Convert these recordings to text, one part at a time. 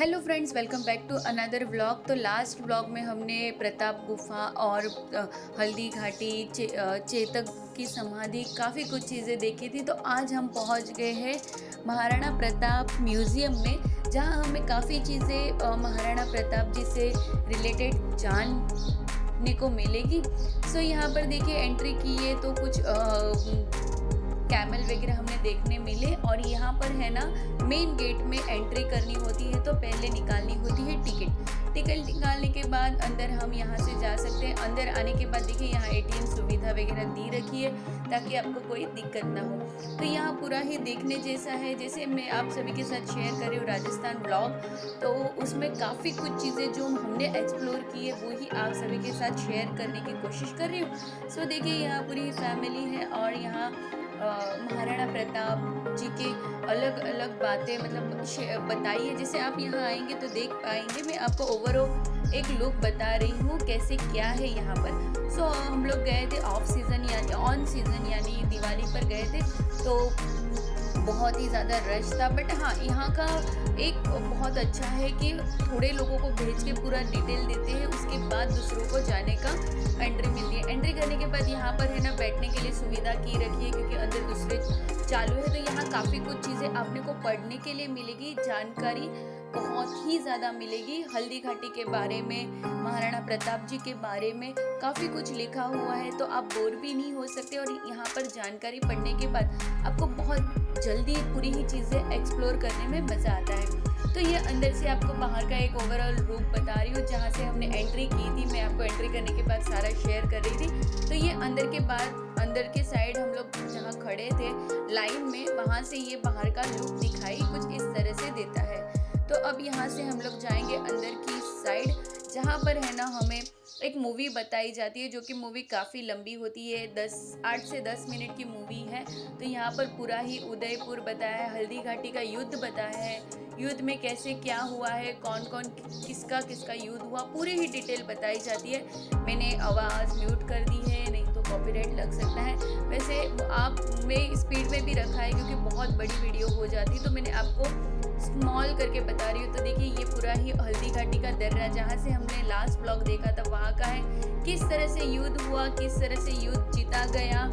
Hello friends, welcome back to another vlog. तो last vlog में हमने प्रताप गुफा और हल्दी घाटी चेतक की समाधि काफ़ी कुछ चीज़ें देखी थी। तो आज हम पहुंच गए हैं महाराणा प्रताप म्यूज़ियम में, जहां हमें काफ़ी चीज़ें महाराणा प्रताप जी से रिलेटेड जानने को मिलेगी। सो यहाँ पर देखिए एंट्री की है तो कुछ कैमल वगैरह हमने देखने मिले। और यहाँ पर है ना, मेन गेट में एंट्री करनी होती है तो पहले निकालनी होती है टिकट निकालने के बाद अंदर हम यहाँ से जा सकते हैं। अंदर आने के बाद देखिए यहाँ एटीएम सुविधा वगैरह दी रखी है ताकि आपको कोई दिक्कत ना हो। तो यहाँ पूरा ही देखने जैसा है। जैसे मैं आप सभी के साथ शेयर कर रही हूँ राजस्थान ब्लॉग, तो उसमें काफ़ी कुछ चीज़ें जो हमने एक्सप्लोर की है वो ही आप सभी के साथ शेयर करने की कोशिश कर रही हूँ। सो देखिए यहाँ पूरी फैमिली है और यहाँ महाराणा प्रताप जी के अलग अलग बातें मतलब बताई है। जैसे आप यहाँ आएंगे तो देख पाएंगे, मैं आपको ओवरऑल एक लुक बता रही हूँ कैसे क्या है यहाँ पर। सो हम लोग गए थे ऑफ सीज़न यानी ऑन सीज़न यानी दिवाली पर गए थे, तो बहुत ही ज़्यादा रश था। बट हाँ, यहाँ का एक बहुत अच्छा है कि थोड़े लोगों को भेज के पूरा डिटेल देते हैं, उसके बाद दूसरों को जाने का एंट्री मिलती है। एंट्री करने के बाद यहाँ पर है ना बैठने के लिए सुविधा की रखी है, क्योंकि अंदर दूसरे चालू है। तो यहाँ काफ़ी कुछ चीज़ें आपने को पढ़ने के लिए मिलेगी, जानकारी बहुत ही ज़्यादा मिलेगी। हल्दी घाटी के बारे में, महाराणा प्रताप जी के बारे में काफ़ी कुछ लिखा हुआ है, तो आप बोर भी नहीं हो सकते। और यहाँ पर जानकारी पढ़ने के बाद आपको बहुत जल्दी पूरी ही चीज़ें एक्सप्लोर करने में मज़ा आता है। तो ये अंदर से आपको बाहर का एक ओवरऑल रूप बता रही हूँ, जहाँ से हमने एंट्री की थी। मैं आपको एंट्री करने के बाद सारा शेयर कर रही थी। तो ये अंदर के बाद अंदर के साइड हम लोग जहाँ खड़े थे लाइन में, वहाँ से ये बाहर का लुक दिखाई कुछ इस तरह से देता है। तो अब यहाँ से हम लोग जाएंगे अंदर की साइड, जहाँ पर है ना हमें एक मूवी बताई जाती है, जो कि मूवी काफ़ी लंबी होती है, 8 से 10 मिनट की मूवी है। तो यहाँ पर पूरा ही उदयपुर बताया है, हल्दी घाटी का युद्ध बताया है, युद्ध में कैसे क्या हुआ है, कौन कौन किसका किसका युद्ध हुआ, पूरी ही डिटेल बताई जाती है। मैंने आवाज़ म्यूट कर दी है, नहीं तो कॉपीराइट लग सकता है। वैसे आप में स्पीड में भी रखा है क्योंकि बहुत बड़ी वीडियो हो जाती है, तो मैंने आपको स्मॉल करके बता रही हूँ। तो देखिए ये पूरा ही हल्दी घाटी का दर्रा, जहाँ से हमने लास्ट ब्लॉग देखा था, वहाँ का है। किस तरह से युद्ध हुआ, किस तरह से युद्ध जीता गया,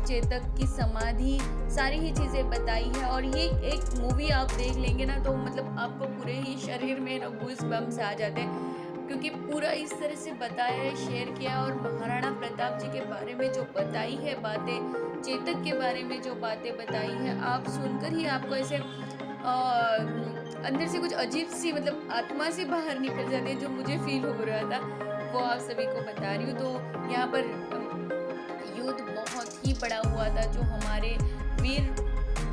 चेतक की समाधि, सारी ही चीज़ें बताई है। और ये एक मूवी आप देख लेंगे ना तो मतलब आपको पूरे ही शरीर में ना गूज़ बम्स आ जाते हैं, क्योंकि पूरा इस तरह से बताया है, शेयर किया। और महाराणा प्रताप जी के बारे में जो बताई है बातें, चेतक के बारे में जो बातें बताई है, आप सुनकर ही आपको ऐसे अंदर से कुछ अजीब सी मतलब आत्मा से बाहर निकल जाती है, जो मुझे फील हो रहा था वो आप सभी को बता रही हूँ। तो यहाँ पर युद्ध बहुत ही बड़ा हुआ था, जो हमारे वीर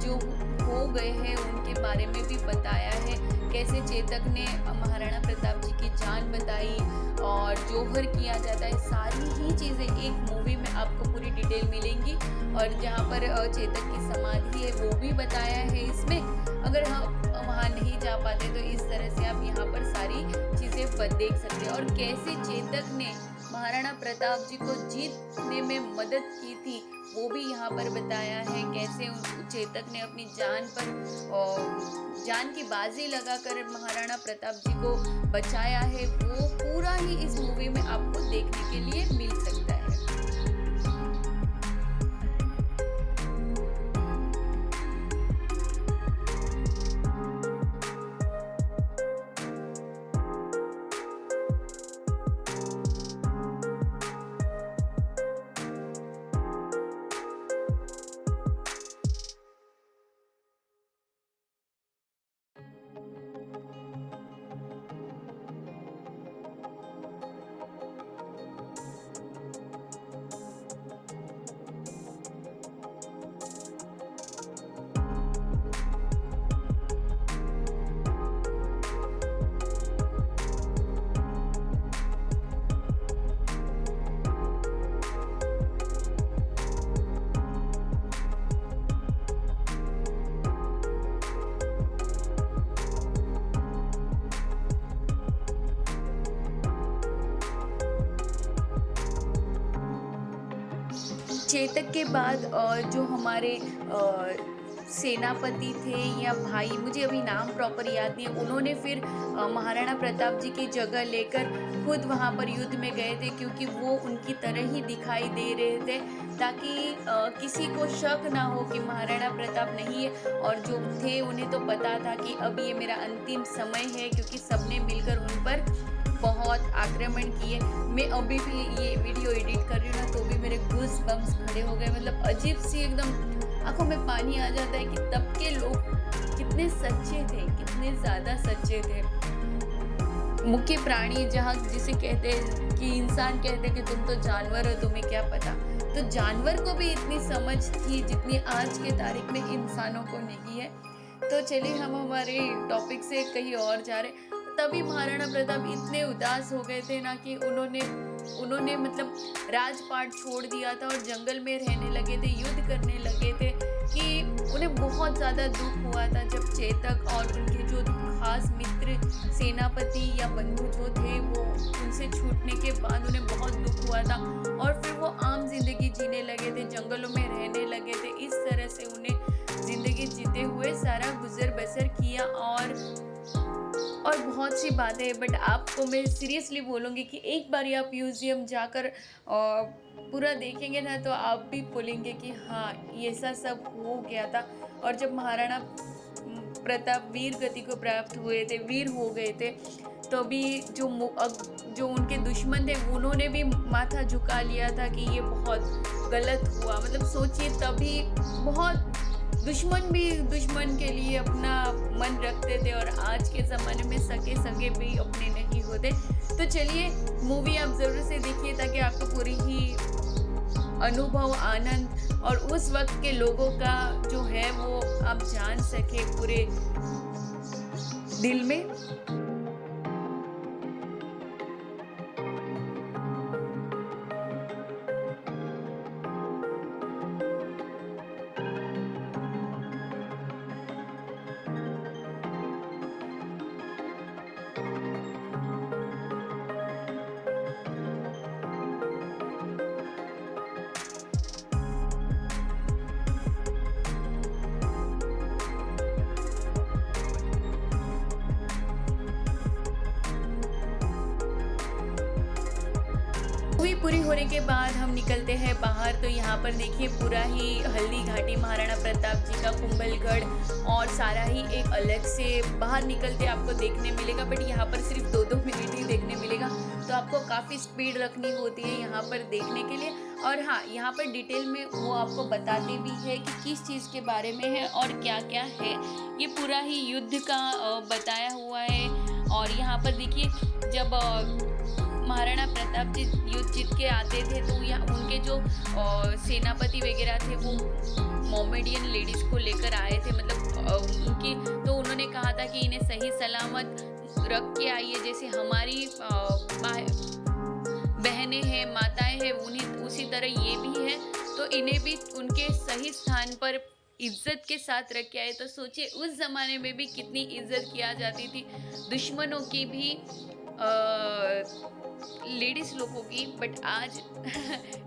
जो हो गए हैं उनके बारे में भी बताया है, कैसे चेतक ने महाराणा प्रताप जी की जान बताई और जोहर किया जाता है। सारी ही चीज़ें एक मूवी में आपको पूरी डिटेल मिलेंगी। और जहाँ पर चेतक की समाधि है वो भी बताया है इसमें। अगर हम वहाँ नहीं जा पाते तो इस तरह से आप यहाँ पर सारी चीज़ें देख सकते हैं। और कैसे चेतक ने महाराणा प्रताप जी को जीतने में मदद की थी वो भी यहाँ पर बताया है। कैसे चेतक ने अपनी जान पर जान की बाजी लगाकर महाराणा प्रताप जी को बचाया है, वो पूरा ही इस मूवी में आपको देखने के लिए मिल सकता है। चेतक के बाद जो हमारे सेनापति थे या भाई, मुझे अभी नाम प्रॉपर याद नहीं है, उन्होंने फिर महाराणा प्रताप जी की जगह लेकर खुद वहाँ पर युद्ध में गए थे, क्योंकि वो उनकी तरह ही दिखाई दे रहे थे, ताकि किसी को शक ना हो कि महाराणा प्रताप नहीं है। और जो थे उन्हें तो पता था कि अब ये मेरा अंतिम समय है, क्योंकि सबने मिलकर उन पर बहुत आक्रमण किए। मैं अभी भी ये वीडियो एडिट कर रही हूँ ना, तो भी मेरे गूज़ बम्स खड़े हो गए, मतलब अजीब सी एकदम आंखों में पानी आ जाता है कि तब के लोग कितने सच्चे थे, कितने ज़्यादा सच्चे थे। मुख्य प्राणी जहाँ जिसे कहते हैं कि इंसान कहते हैं कि तुम तो जानवर हो, तुम्हें क्या पता, तो जानवर को भी इतनी समझ थी जितनी आज के तारीख में इंसानों को नहीं है। तो चलिए हम हमारे टॉपिक से कहीं और जा रहे। तभी महाराणा प्रताप इतने उदास हो गए थे ना कि उन्होंने मतलब राजपाट छोड़ दिया था और जंगल में रहने लगे थे, युद्ध करने लगे थे, कि उन्हें बहुत ज़्यादा दुख हुआ था जब चेतक और उनके जो खास मित्र सेनापति या बंधु जो थे वो उनसे छूटने के बाद उन्हें बहुत दुख हुआ था, और फिर वो आम जिंदगी जीने लगे थे, जंगलों में रहने लगे थे। इस तरह से उन्हें जिंदगी जीते हुए सारा गुजर बसर किया। और बहुत सी बातें हैं, बट आपको मैं सीरियसली बोलूँगी कि एक बार आप म्यूज़ियम जाकर पूरा देखेंगे ना, तो आप भी बोलेंगे कि हाँ, ये ऐसा सब हो गया था। और जब महाराणा प्रताप वीर गति को प्राप्त हुए थे, वीर हो गए थे, तो भी जो उनके दुश्मन थे उन्होंने भी माथा झुका लिया था कि ये बहुत गलत हुआ। मतलब सोचिए, तभी बहुत दुश्मन भी दुश्मन के लिए अपना मन रखते थे, और आज के ज़माने में सगे भी अपने नहीं होते। तो चलिए मूवी आप ज़रूर से देखिए, ताकि आपको पूरी ही अनुभव, आनंद और उस वक्त के लोगों का जो है वो आप जान सके पूरे दिल में। मूवी पूरी होने के बाद हम निकलते हैं बाहर, तो यहाँ पर देखिए पूरा ही हल्दी घाटी, महाराणा प्रताप जी का कुंभलगढ़ और सारा ही एक अलग से बाहर निकलते आपको देखने मिलेगा। बट यहाँ पर सिर्फ 2-2 मिनट ही देखने मिलेगा, तो आपको काफ़ी स्पीड रखनी होती है यहाँ पर देखने के लिए। और हाँ, यहाँ पर डिटेल में वो आपको बताते भी है कि किस चीज़ के बारे में है और क्या क्या है। ये पूरा ही युद्ध का बताया हुआ है। और यहाँ पर देखिए, जब महाराणा प्रताप जी युद्ध जीत के आते थे, तो यहाँ उनके जो सेनापति वगैरह थे वो मोमेडियन लेडीज़ को लेकर आए थे, मतलब उनकी, तो उन्होंने कहा था कि इन्हें सही सलामत रख के आइए, जैसे हमारी बहनें हैं, माताएं हैं, उन्हीं उसी तरह ये भी है, तो इन्हें भी उनके सही स्थान पर इज्जत के साथ रख के आए। तो सोचिए उस ज़माने में भी कितनी इज्जत किया जाती थी, दुश्मनों की भी, लेडीज़ लोगों की। बट आज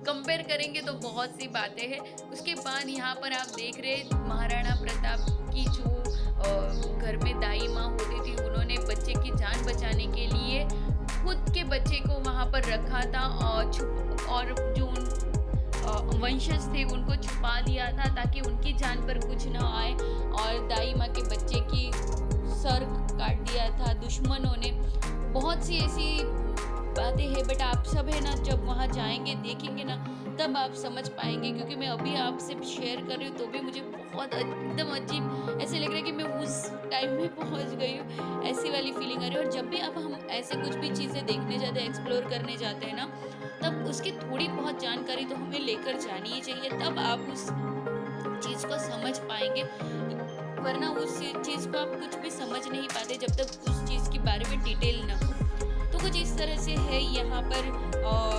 कंपेयर करेंगे तो बहुत सी बातें हैं। उसके बाद यहाँ पर आप देख रहे महाराणा प्रताप की जो घर में दाई माँ होती थी, उन्होंने बच्चे की जान बचाने के लिए खुद के बच्चे को वहाँ पर रखा था, और जो वंशज थे उनको छुपा दिया था ताकि उनकी जान पर कुछ ना आए, और दाई माँ के बच्चे की सर काट दिया था दुश्मनों ने। बहुत सी ऐसी बातें हैं, बट आप सब है ना, जब वहाँ जाएंगे देखेंगे ना, तब आप समझ पाएंगे। क्योंकि मैं अभी आपसे शेयर कर रही हूँ तो भी मुझे बहुत एकदम अजीब ऐसे लग रहा है कि मैं उस टाइम में पहुँच गई हूँ, ऐसी वाली फीलिंग आ रही है। और जब भी अब हम ऐसे कुछ भी चीज़ें देखने जाते हैं, एक्सप्लोर करने जाते हैं ना, तब उसकी थोड़ी बहुत जानकारी तो हमें लेकर जानी ही चाहिए, तब आप उस चीज़ को समझ पाएंगे। वरना उस चीज़ को आप कुछ भी समझ नहीं पाते जब तक उस चीज़ के बारे में डिटेल ना हो। तो कुछ इस तरह से है यहाँ पर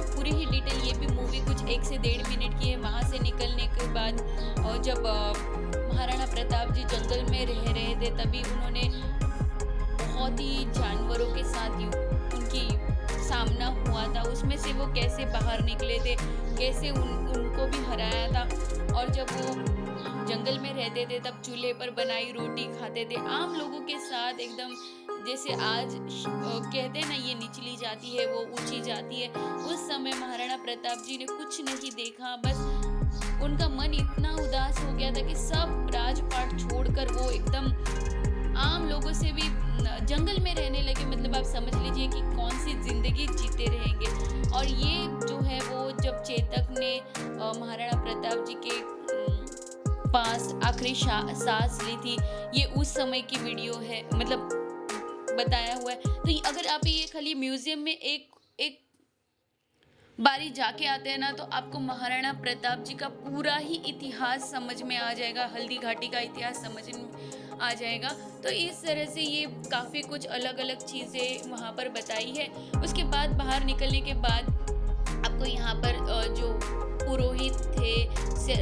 पूरी ही डिटेल। ये भी मूवी कुछ 1 से 1.5 मिनट की है। वहाँ से निकलने के बाद जब महाराणा प्रताप जी जंगल में रह रहे थे, तभी उन्होंने बहुत ही जानवरों के साथ उनकी सामना हुआ था। उसमें से वो कैसे बाहर निकले थे, कैसे उनको भी हराया था। और जब वो जंगल में रहते थे तब चूल्हे पर बनाई रोटी खाते थे आम लोगों के साथ एकदम। जैसे आज कहते हैं ना ये निचली जाति है वो ऊंची जाति है, उस समय महाराणा प्रताप जी ने कुछ नहीं देखा, बस उनका मन इतना उदास हो गया था कि सब राजपाट छोड़कर वो एकदम आम लोगों से भी जंगल में रहने लगे। मतलब आप समझ लीजिए कि कौन सी जिंदगी जीते रहेंगे। और ये जो है वो जब चेतक ने महाराणा प्रताप जी के पास आखिरी सांस ली थी, ये उस समय की वीडियो है, मतलब बताया हुआ है। तो अगर आप ये खाली म्यूजियम में एक बारी जाके आते हैं ना, तो आपको महाराणा प्रताप जी का पूरा ही इतिहास समझ में आ जाएगा, हल्दी घाटी का इतिहास समझ में आ जाएगा। तो इस तरह से ये काफ़ी कुछ अलग अलग चीज़ें वहाँ पर बताई है। उसके बाद बाहर निकलने के बाद आपको यहाँ पर जो पुरोहित थे,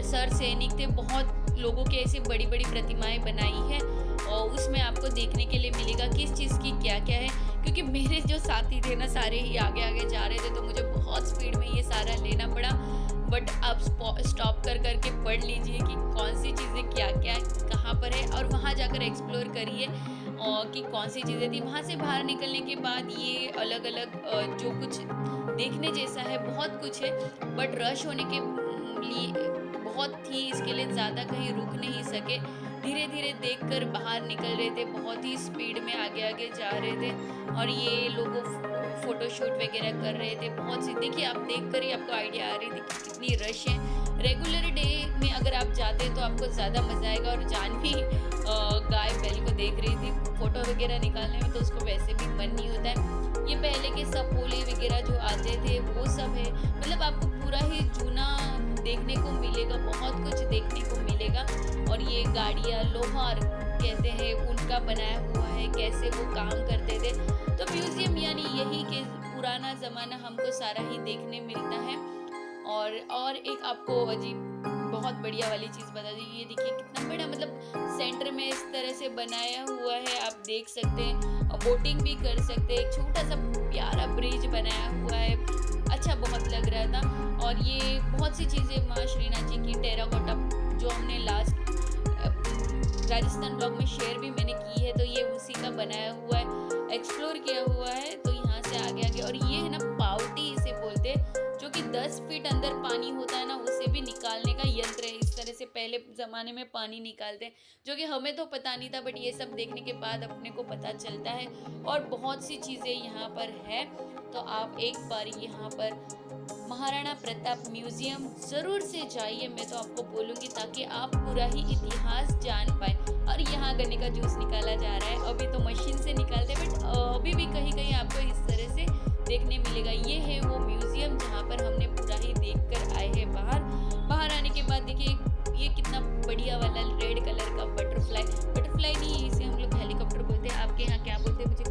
सर सैनिक थे, बहुत लोगों के ऐसे बड़ी बड़ी प्रतिमाएं बनाई है और उसमें आपको देखने के लिए मिलेगा किस चीज़ की क्या क्या है। क्योंकि मेरे जो साथी थे ना सारे ही आगे आगे जा रहे थे, तो मुझे बहुत स्पीड में ये सारा लेना पड़ा। बट आप स्टॉप कर करके पढ़ लीजिए कि कौन सी चीज़ें क्या क्या कहाँ पर है और वहाँ जाकर एक्सप्लोर करिए और कि कौन सी चीज़ें थी। वहाँ से बाहर निकलने के बाद ये अलग अलग जो कुछ देखने जैसा है बहुत कुछ है, बट रश होने के लिए बहुत थी, इसके लिए ज़्यादा कहीं रुक नहीं सके, धीरे धीरे देखकर बाहर निकल रहे थे, बहुत ही स्पीड में आगे आगे जा रहे थे। और ये लोगों फोटोशूट वगैरह कर रहे थे बहुत सी। देखिए आप देख कर ही आपको आइडिया आ रही थी कि कितनी रश है। रेगुलर डे में अगर आप जाते हैं तो आपको ज़्यादा मज़ा आएगा। और जानवी गाय बैल को देख रही थी फोटो वगैरह निकालने में, तो उसको वैसे भी मन नहीं होता है। ये पहले के सपोले वगैरह जो आते थे वो सब है, मतलब आपको पूरा ही जूना देखने को मिलेगा, बहुत कुछ देखने को मिलेगा। और ये गाड़ियाँ लोहार कहते हैं उनका बनाया हुआ है, कैसे वो काम करते थे। तो म्यूजियम यानी यही कि पुराना ज़माना हमको सारा ही देखने मिलता है। और एक आपको अजीब बहुत बढ़िया वाली चीज़ बता दी, ये देखिए कितना बड़ा, मतलब सेंटर में इस तरह से बनाया हुआ है, आप देख सकते हैं। बोटिंग भी कर सकते हैं, एक छोटा सा प्यारा ब्रिज बनाया हुआ है, अच्छा बहुत लग रहा था। और ये बहुत सी चीज़ें माँ श्रीनाथ जी की टेराकोटा जो हमने लास्ट राजस्थान ब्लॉग में शेयर भी मैंने की है, तो ये उसी का बनाया हुआ है, एक्सप्लोर किया हुआ है। तो यहाँ से आगे आगे, और ये है ना पावटी इसे बोलते हैं, जो कि 10 फीट अंदर पानी होता है ना, उसे भी निकालने का यंत्र है। इस तरह से पहले ज़माने में पानी निकालते हैं, जो कि हमें तो पता नहीं था, बट ये सब देखने के बाद अपने को पता चलता है। और बहुत सी चीज़ें यहाँ पर है, तो आप एक बार यहाँ पर महाराणा प्रताप म्यूजियम ज़रूर से जाइए, मैं तो आपको बोलूँगी, ताकि आप पूरा ही इतिहास जान पाए। और यहाँ गन्ने का जूस निकाला जा रहा है, अभी तो मशीन से निकालते हैं, बट अभी भी कहीं कहीं आपको इस तरह से देखने मिलेगा। ये है वो म्यूजियम जहाँ पर हमने पूरा ही देख कर आए हैं। बाहर आने के बाद देखिए ये कितना बढ़िया वाला रेड कलर का बटरफ्लाई नहीं, इसे हम लोग हेलीकॉप्टर बोलते हैं, आपके यहाँ क्या बोलते हैं मुझे